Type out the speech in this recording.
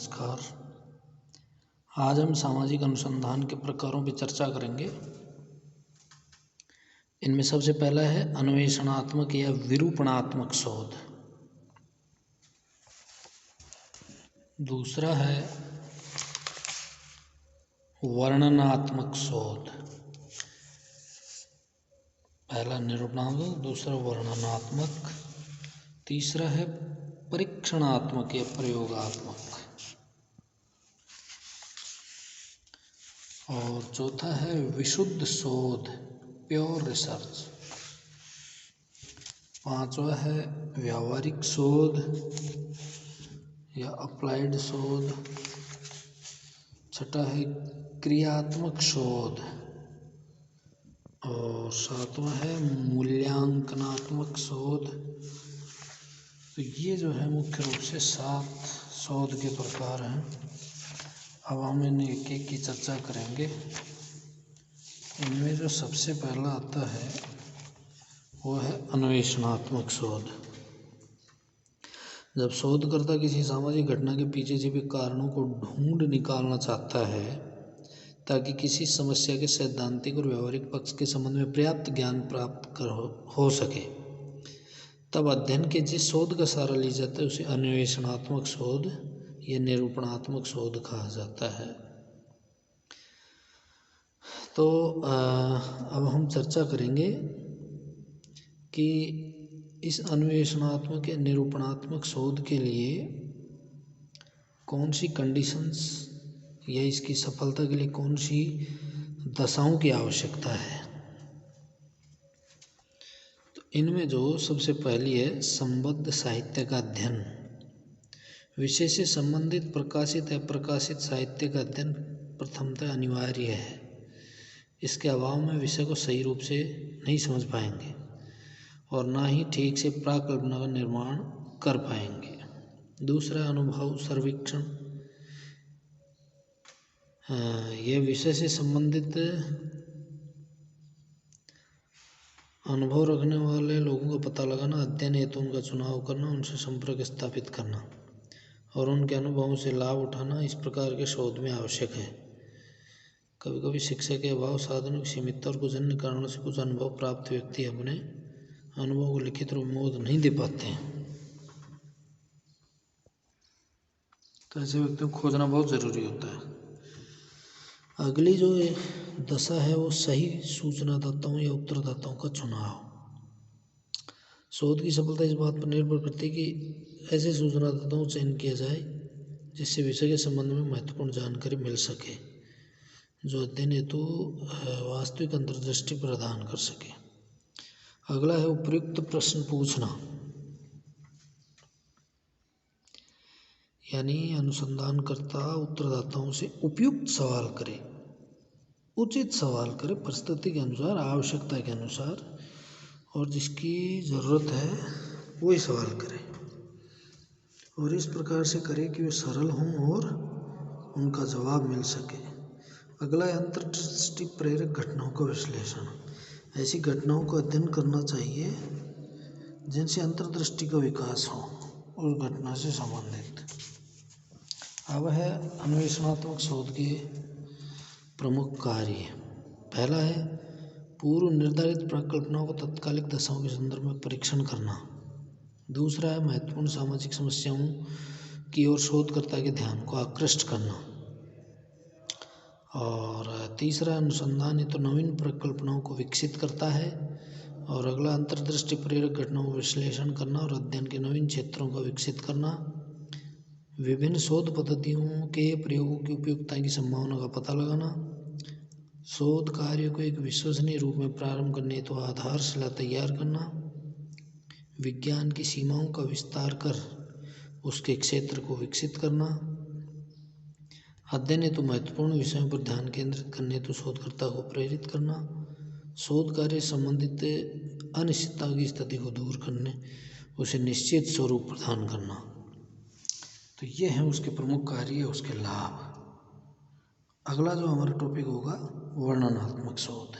नमस्कार। आज हम सामाजिक अनुसंधान के प्रकारों पर चर्चा करेंगे। इनमें सबसे पहला है अन्वेषणात्मक या विरूपणात्मक शोध। दूसरा है वर्णनात्मक शोध। पहला निरूपणात्मक, दूसरा वर्णनात्मक, तीसरा है परीक्षणात्मक या प्रयोगात्मक, और चौथा है विशुद्ध शोध, प्योर रिसर्च। पांचवा है व्यावहारिक शोध या अप्लाइड शोध। छठा है क्रियात्मक शोध, और सातवां है मूल्यांकनात्मक शोध। तो ये जो है मुख्य रूप से 7 शोध के प्रकार हैं। अब हम इन एक एक की चर्चा करेंगे। इनमें जो सबसे पहला आता है वो है अन्वेषणात्मक शोध। जब शोधकर्ता किसी सामाजिक घटना के पीछे छिपे कारणों को ढूंढ निकालना चाहता है ताकि किसी समस्या के सैद्धांतिक और व्यवहारिक पक्ष के संबंध में पर्याप्त ज्ञान प्राप्त हो सके, तब अध्ययन के जिस शोध का सहारा लिया जाता है उसे अन्वेषणात्मक शोध या निरूपणात्मक शोध कहा जाता है। तो अब हम चर्चा करेंगे कि इस अन्वेषणात्मक या निरूपणात्मक शोध के लिए कौन सी कंडीशंस या इसकी सफलता के लिए कौन सी दशाओं की आवश्यकता है। तो इनमें जो सबसे पहली है संबद्ध साहित्य का अध्ययन। विषय से संबंधित प्रकाशित या प्रकाशित साहित्य का अध्ययन प्रथमतः अनिवार्य है। इसके अभाव में विषय को सही रूप से नहीं समझ पाएंगे और ना ही ठीक से प्राकल्पना का निर्माण कर पाएंगे। दूसरा अनुभव सर्वेक्षण। यह विषय से संबंधित अनुभव रखने वाले लोगों का पता लगाना, अध्ययन हेतु उनका चुनाव करना, उनसे संपर्क स्थापित करना और उनके अनुभवों से लाभ उठाना इस प्रकार के शोध में आवश्यक है। कभी कभी शिक्षा के अभाव, साधनों की सीमितता और कुछ अन्य कारणों से कुछ अनुभव प्राप्त व्यक्ति अपने अनुभव को लिखित रूप में नहीं दे पाते हैं। तो ऐसे व्यक्तियों को खोजना बहुत ज़रूरी होता है। अगली जो दशा है वो सही सूचनादाताओं या उत्तरदाताओं का चुनाव। शोध की सफलता इस बात पर निर्भर करती है कि ऐसे सूचनादाताओं का चयन किया जाए जिससे विषय के संबंध में महत्वपूर्ण जानकारी मिल सके, जो अध्ययन हेतु वास्तविक अंतर्दृष्टि प्रदान कर सके। अगला है उपयुक्त प्रश्न पूछना, यानी अनुसंधानकर्ता उत्तरदाताओं से उपयुक्त सवाल करे, उचित सवाल करे, परिस्थिति के अनुसार, आवश्यकता के अनुसार, और जिसकी ज़रूरत है वही सवाल करे, और इस प्रकार से करे कि वे सरल हों और उनका जवाब मिल सके। अगला है अंतर्दृष्टि प्रेरक घटनाओं का विश्लेषण। ऐसी घटनाओं का अध्ययन करना चाहिए जिनसे अंतर्दृष्टि का विकास हो उस घटना से संबंधित। अब है अन्वेषणात्मक शोध के प्रमुख कार्य। पहला है पूर्व निर्धारित परिकल्पनाओं को तात्कालिक दशाओं के संदर्भ में परीक्षण करना। दूसरा है महत्वपूर्ण सामाजिक समस्याओं की ओर शोधकर्ता के ध्यान को आकृष्ट करना। और तीसरा अनुसंधान हेतु नवीन परिकल्पनाओं को विकसित करता है। और अगला अंतर्दृष्टि प्रेरक घटनाओं का विश्लेषण करना और अध्ययन के नवीन क्षेत्रों को विकसित करना। विभिन्न शोध पद्धतियों के प्रयोगों की उपयुक्तता की संभावना का पता लगाना। शोध कार्य को एक विश्वसनीय रूप में प्रारंभ करने हेतु आधारशिला तैयार करना। विज्ञान की सीमाओं का विस्तार कर उसके क्षेत्र को विकसित करना। अध्ययन हेतु महत्वपूर्ण विषयों पर ध्यान केंद्रित करने हेतु शोधकर्ता को प्रेरित करना। शोध कार्य संबंधित अनिश्चितता की स्थिति को दूर करने उसे निश्चित स्वरूप प्रदान करना। तो ये हैं उसके प्रमुख कार्य, उसके लाभ। अगला जो हमारा टॉपिक होगा वर्णनात्मक शोध।